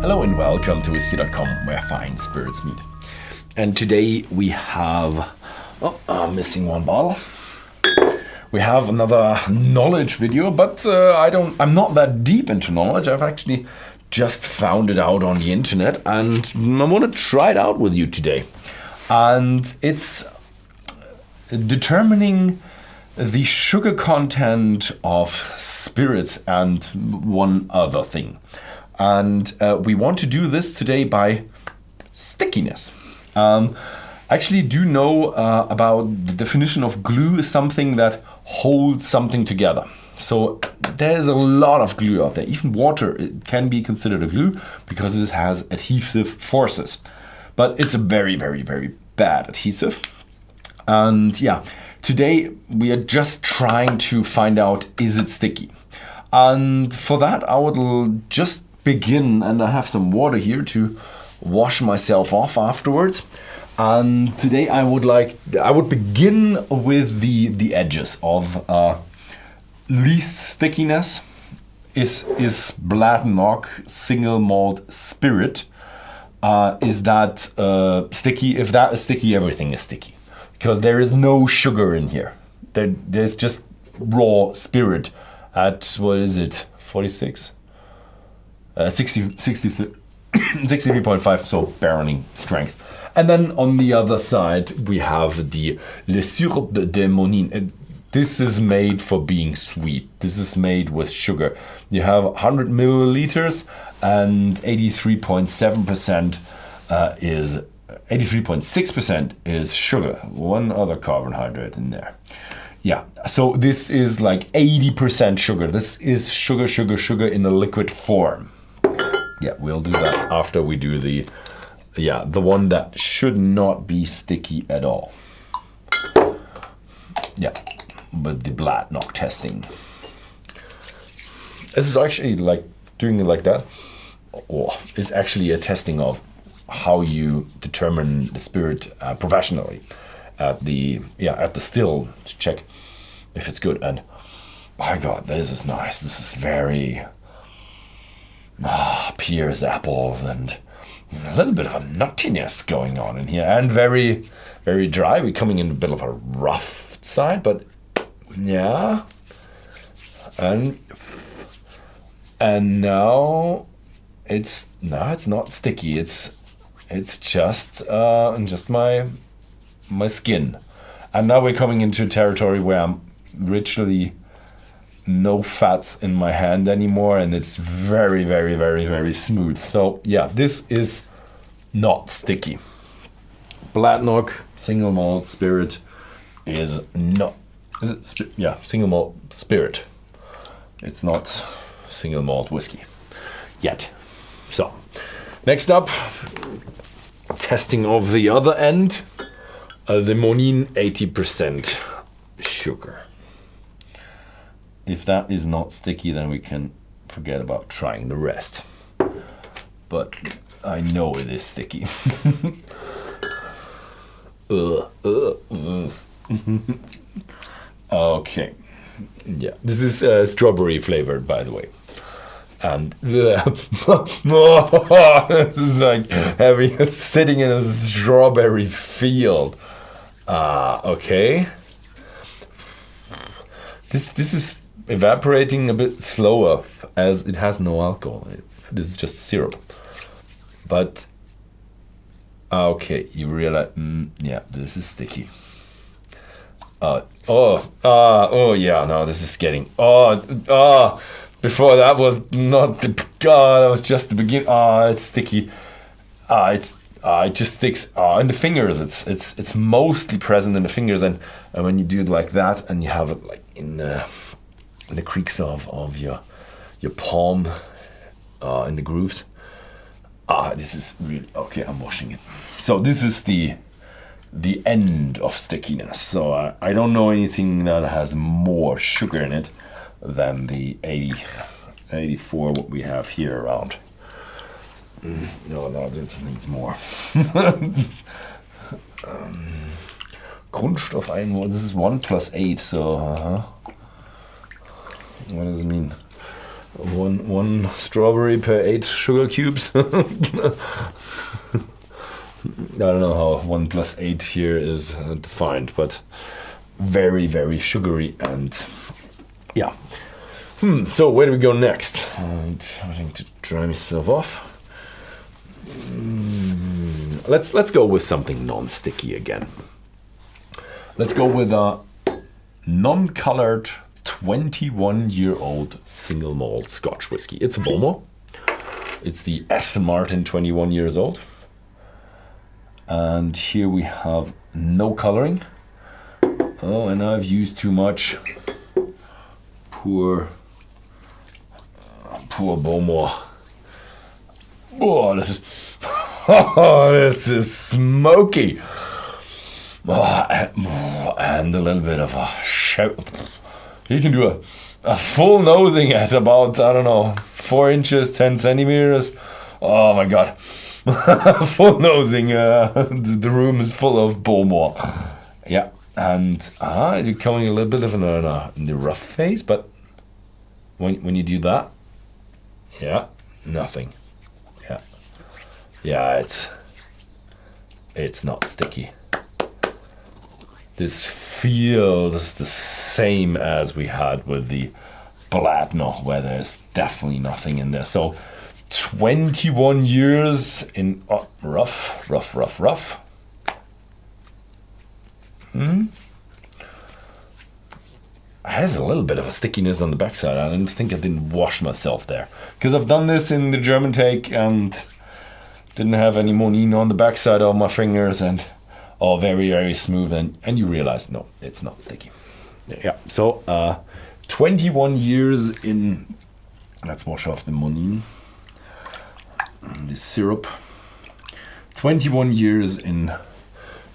Hello and welcome to Whisky.com, where fine spirits meet. And today we have, I'm missing one bottle. We have another knowledge video, but I'm not that deep into knowledge. I've actually just found it out on the internet, and I want to try it out with you today. And it's determining the sugar content of spirits and one other thing. And we want to do this today by stickiness. Actually do know about the definition of glue is something that holds something together. So there's a lot of glue out there. Even water it can be considered a glue because it has adhesive forces. But it's a very, very, very bad adhesive. And yeah, today we are just trying to find out, is it sticky? And for that I would just begin, and I have some water here to wash myself off afterwards. And today I would begin with the edges of least stickiness is Bladnoch single malt spirit. Is that sticky? If that is sticky, everything is sticky because there is no sugar in here. There's just raw spirit at, what is it, 46? 63.5, so barreling strength. And then on the other side we have the Le Sirop de Monine. This is made for being sweet. This is made with sugar. You have 100 milliliters and 83.6% is sugar. One other carbohydrate in there. Yeah, so this is like 80% sugar. This is sugar in a liquid form. Yeah, we'll do that after we do the one that should not be sticky at all. Yeah, with the Bladnoch testing. This is actually like doing it like that. Is actually a testing of how you determine the spirit professionally at the still to check if it's good. And my God, this is nice. This is very pears, apples, and a little bit of a nuttiness going on in here, and very, very dry. We're coming in a bit of a rough side, but yeah. And now it's not sticky. It's just my skin. And now we're coming into territory where I'm literally no fats in my hand anymore, and it's very, very, very, very smooth. So yeah, this is not sticky. Bladnoch single malt spirit is not. Is it? Single malt spirit. It's not single malt whiskey yet. So next up, testing of the other end. The Monine 80% sugar. If that is not sticky, then we can forget about trying the rest. But I know it is sticky. Okay. Yeah, this is strawberry flavored, by the way. And this is like having sitting in a strawberry field. Okay. This is evaporating a bit slower as it has no alcohol. This is just syrup. But okay, you realize, yeah, this is sticky. Yeah, no, this is getting, before that was not the, that was just the beginning. It's sticky. It just sticks in the fingers. It's mostly present in the fingers, and when you do it like that, and you have it like in the creaks of your palm, in the grooves. This is really okay. I'm washing it. So this is the end of stickiness. So I don't know anything that has more sugar in it than the 84 what we have here around. No, this needs more. Grundstoff Einwurf. This is 1 + 8. So what does it mean? One strawberry per 8 sugar cubes. I don't know how 1 + 8 here is defined, but very, very sugary and yeah. So where do we go next? I'm trying to dry myself off. Let's go with something non-sticky again. Let's go with a non-colored 21-year-old single malt Scotch whiskey. It's a Bowmore. It's the Aston Martin 21 years old. And here we have no coloring. Oh, and I've used too much. Poor Bowmore. Oh, this is smoky. And a little bit of a shout. You can do a full nosing at about, I don't know, 4 inches, 10 centimeters. Oh my God. Full nosing. The room is full of Bowmore. Yeah. And you're coming a little bit of in the rough phase, but when you do that, yeah, nothing. Yeah, it's not sticky. This feels the same as we had with the Bladno, where there's definitely nothing in there. So 21 years in rough. Has a little bit of a stickiness on the backside. I didn't wash myself there, because I've done this in the German take and didn't have any monine on the backside of my fingers, and all very, very smooth, and you realize, no, it's not sticky. Yeah, so 21 years in, let's wash off the monine, the syrup. 21 years in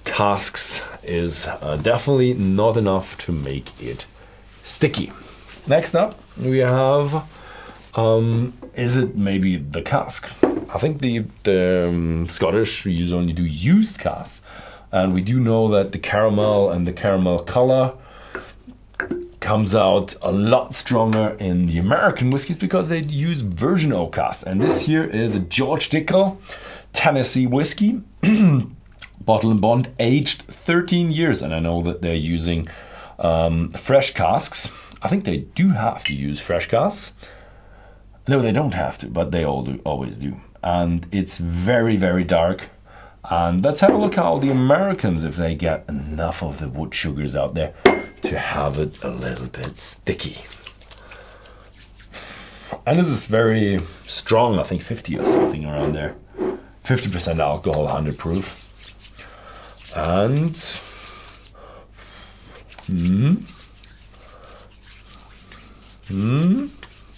casks is definitely not enough to make it sticky. Next up, we have, is it maybe the cask? I think the Scottish only do used casks. And we do know that the caramel and the caramel color comes out a lot stronger in the American whiskeys because they use virgin oak casks. And this here is a George Dickel Tennessee whiskey, bottle and bond, aged 13 years. And I know that they're using fresh casks. I think they do have to use fresh casks. No, they don't have to, but they always do. And it's very, very dark. And let's have a look how the Americans, if they get enough of the wood sugars out there to have it a little bit sticky. And this is very strong, I think 50 or something around there. 50% alcohol, 100 proof. And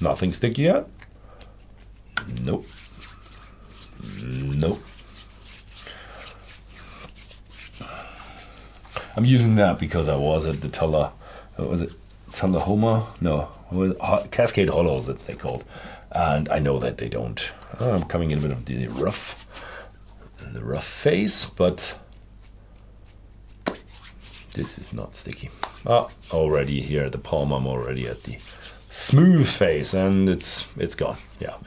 nothing sticky yet. Nope. I'm using that because I was at the Tullahoma? No, Cascade Hollows, it's they called. And I know that they don't. I'm coming in a bit of the rough phase, but this is not sticky. Already here at the palm, I'm already at the smooth phase, and it's gone. Yeah,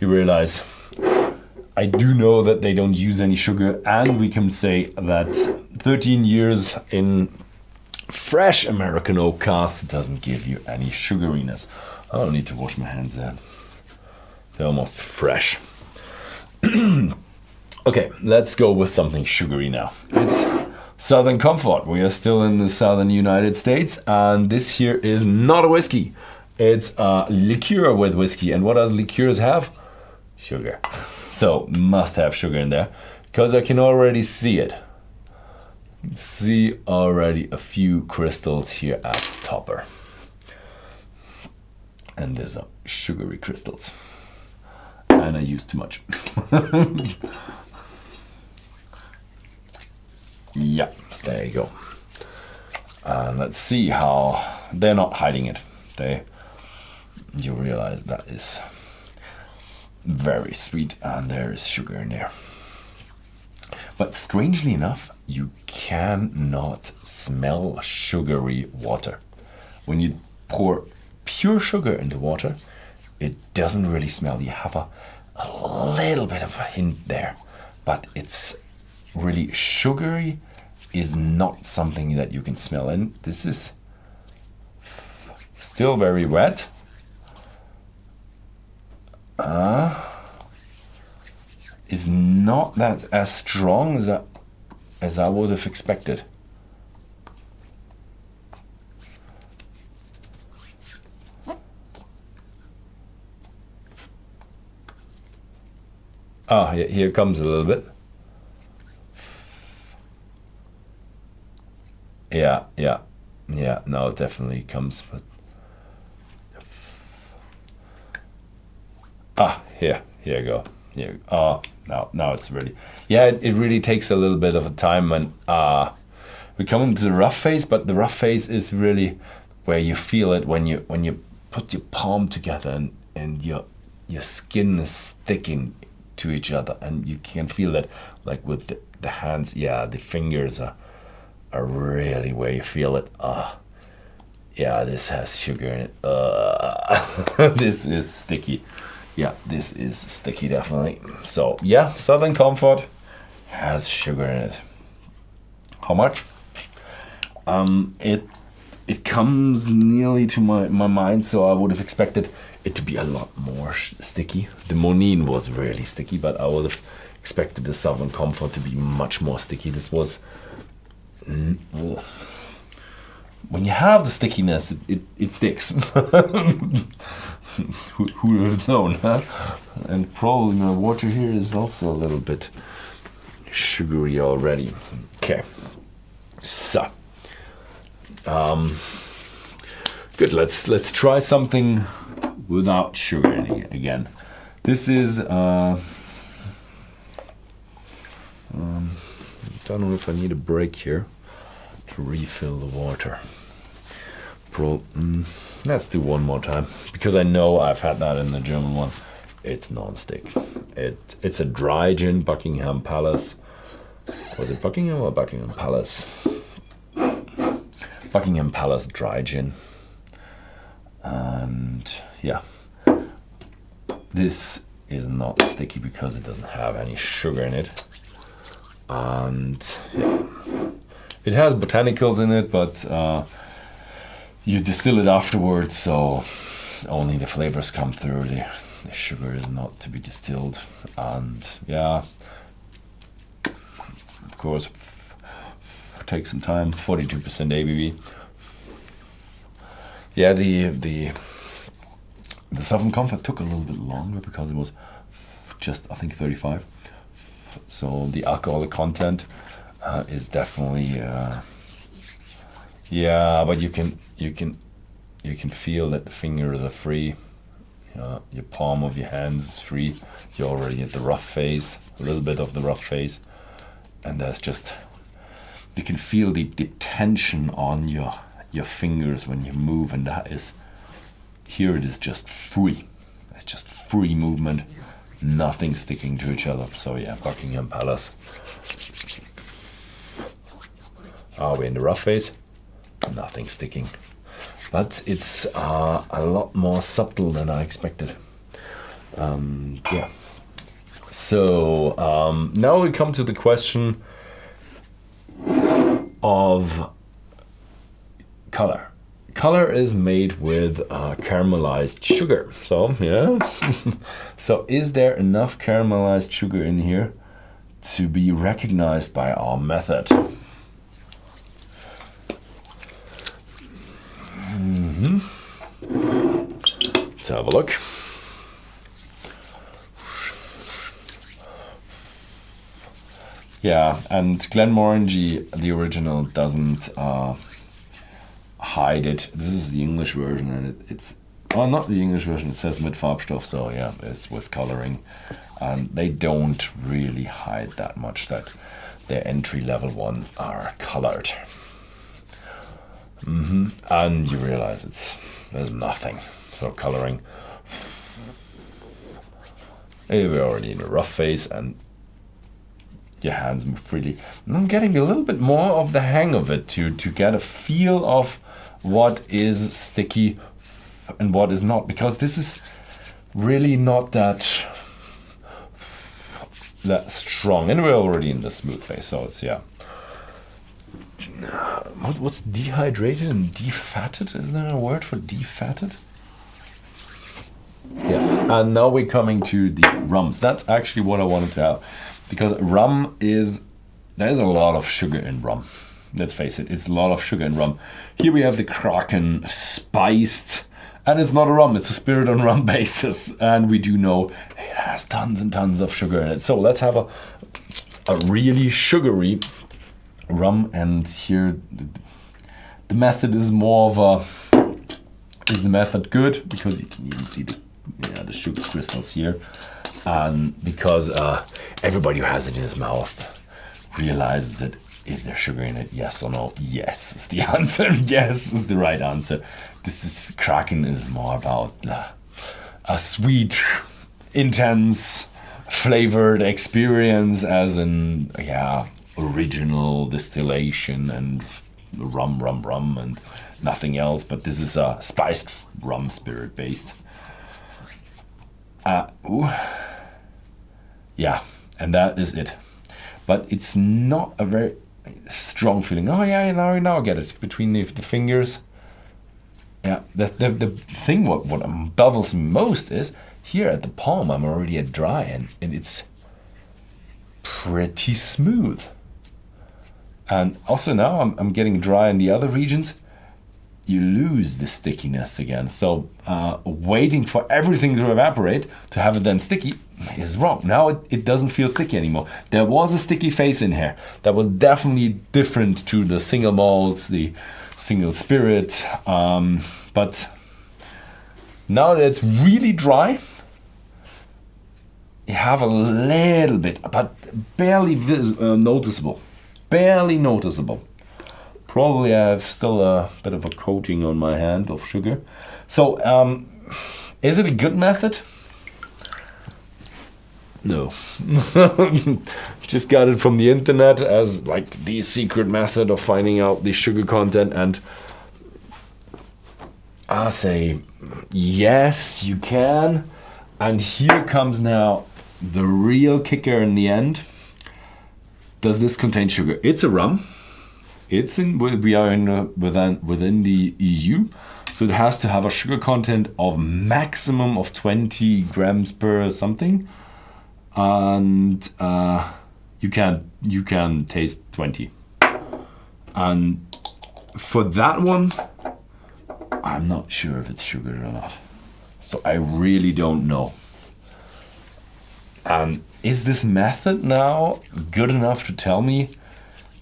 you realize I do know that they don't use any sugar, and we can say that 13 years in fresh American oak cask doesn't give you any sugariness. I don't need to wash my hands there. They're almost fresh. Okay, let's go with something sugary now. It's Southern Comfort. We are still in the southern United States, and this here is not a whiskey. It's a liqueur with whiskey. And what does liqueurs have? Sugar. So must have sugar in there, because I can already see it. See already a few crystals here at the topper. And there's a sugary crystals. And I used too much. Yeah, there you go. And let's see how they're not hiding it. You realize that is very sweet, and there is sugar in there. But strangely enough, you cannot smell sugary water. When you pour pure sugar into water, it doesn't really smell. You have a little bit of a hint there, but it's really sugary is not something that you can smell. And this is still very wet. Is not that as strong as I would have expected. Ah, here comes a little bit. Yeah, no, it definitely comes, but here you go. Here, now it's ready. Yeah, it really takes a little bit of a time when we come into the rough phase, but the rough phase is really where you feel it when you put your palm together and your skin is sticking to each other, and you can feel that, like with the hands. Yeah, the fingers are really where you feel it. Yeah, this has sugar in it. This is sticky. Yeah, this is sticky, definitely. So yeah, Southern Comfort has sugar in it. How much? It comes nearly to my mind, so I would have expected it to be a lot more sticky. The Monine was really sticky, but I would have expected the Southern Comfort to be much more sticky. This was... when you have the stickiness, it sticks. Who would have known, huh? And probably my water here is also a little bit sugary already. Okay, so good. Let's try something without sugar in it again. This is don't know if I need a break here to refill the water. Let's do one more time, because I know I've had that in the German one. It's non-stick. It's a dry gin, Buckingham Palace. Was it Buckingham or Buckingham Palace? Buckingham Palace dry gin. And yeah, this is not sticky because it doesn't have any sugar in it. And yeah, it has botanicals in it, but you distill it afterwards, so only the flavors come through. The sugar is not to be distilled. And yeah, of course, it takes some time. 42% ABV. Yeah, the Southern Comfort took a little bit longer because it was just, I think, 35. So the alcoholic content is definitely yeah, but you can feel that the fingers are free. Your palm of your hands is free. You're already at the rough phase, a little bit of the rough phase, and that's just, you can feel the tension on your fingers when you move, and that is, here it is just free. It's just free movement, nothing sticking to each other. So yeah, Buckingham Palace. Are we in the rough phase? Nothing sticking, but it's a lot more subtle than I expected. Yeah. So now we come to the question of color. Color is made with caramelized sugar. So yeah. So is there enough caramelized sugar in here to be recognized by our method? Let's have a look. Yeah, and Glenmorangie, the original, doesn't hide it. This is the English version, and it's not the English version. It says mit Farbstoff, so yeah, it's with coloring, and they don't really hide that much that their entry level one are colored. And you realize there's nothing. So coloring. We're already in a rough phase, and your hands move freely. And I'm getting a little bit more of the hang of it to get a feel of what is sticky and what is not, because this is really not that strong. And we're already in the smooth phase, so it's, yeah. What's dehydrated and defatted? Is there a word for defatted? Yeah, and now we're coming to the rums. That's actually what I wanted to have, because rum is, there's a lot of sugar in rum. Let's face it, it's a lot of sugar in rum. Here we have the Kraken spiced, and it's not a rum, it's a spirit on rum basis. And we do know it has tons and tons of sugar in it. So let's have a really sugary rum. And here the method is more of a, is the method good? Because you can even see the sugar crystals here. And because everybody who has it in his mouth realizes it. Is there sugar in it? Yes or no? Yes is the answer. Yes is the right answer. This is, Kraken is more about a sweet, intense, flavored experience, as in, yeah, original distillation and rum and nothing else. But this is a spiced rum spirit based. Yeah, and that is it. But it's not a very strong feeling. Oh yeah, now I get it. Between the fingers. Yeah, the thing what baffles me most is here at the palm I'm already at dry, and it's pretty smooth. And also now I'm getting dry in the other regions. You lose the stickiness again. So waiting for everything to evaporate to have it then sticky is wrong. Now it doesn't feel sticky anymore. There was a sticky phase in here that was definitely different to the single malts, the single spirit. But now that it's really dry, you have a little bit, but barely noticeable. Barely noticeable. Probably I have still a bit of a coating on my hand of sugar. So is it a good method? No. Just got it from the internet as like the secret method of finding out the sugar content, and I say yes, you can. And here comes now the real kicker in the end. Does this contain sugar? It's a rum. It's in, we are in within the EU, so it has to have a sugar content of maximum of 20 grams per something. And you can taste 20, and for that one I'm not sure if it's sugar or not, so I really don't know. And is this method now good enough to tell me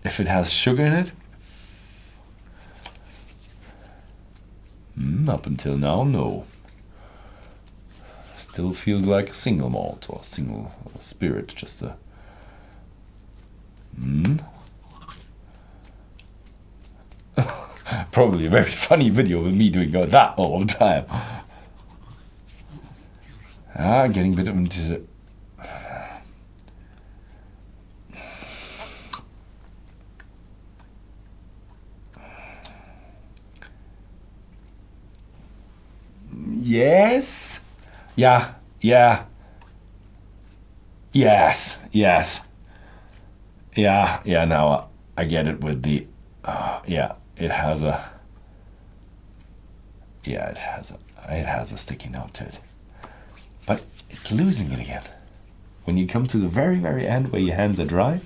if it has sugar in it? Up until now, no. Still feels like a single malt or single spirit, just a probably a very funny video with me doing that all the time. Getting a bit into the yes. Yeah. Yes. Yeah, now I get it with the, it has a sticky note to it. But it's losing it again. When you come to the very, very end where your hands are dry,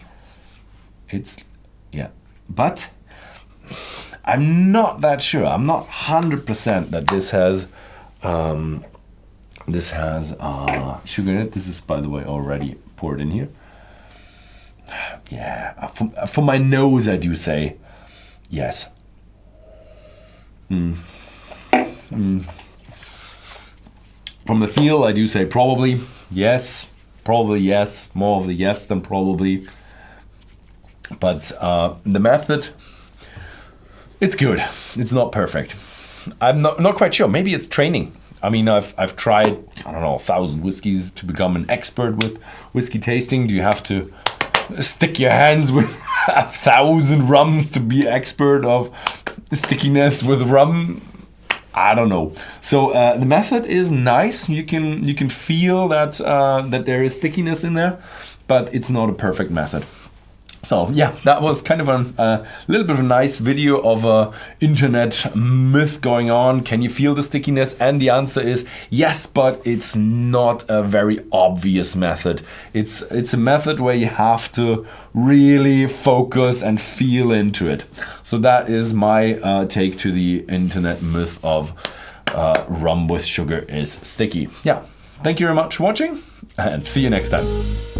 but I'm not that sure. I'm not 100% that this has sugar in it. This is, by the way, already poured in here. Yeah, for my nose, I do say yes. From the feel, I do say probably yes. More of the yes than probably. But the method, it's good. It's not perfect. I'm not quite sure. Maybe it's training. I mean, I've tried, 1,000 whiskeys to become an expert with whiskey tasting. Do you have to stick your hands with 1,000 rums to be expert of stickiness with rum? I don't know. So the method is nice. You can feel that that there is stickiness in there, but it's not a perfect method. So yeah, that was kind of a little bit of a nice video of a internet myth going on. Can you feel the stickiness? And the answer is yes, but it's not a very obvious method. It's a method where you have to really focus and feel into it. So that is my take to the internet myth of rum with sugar is sticky. Yeah, thank you very much for watching and see you next time.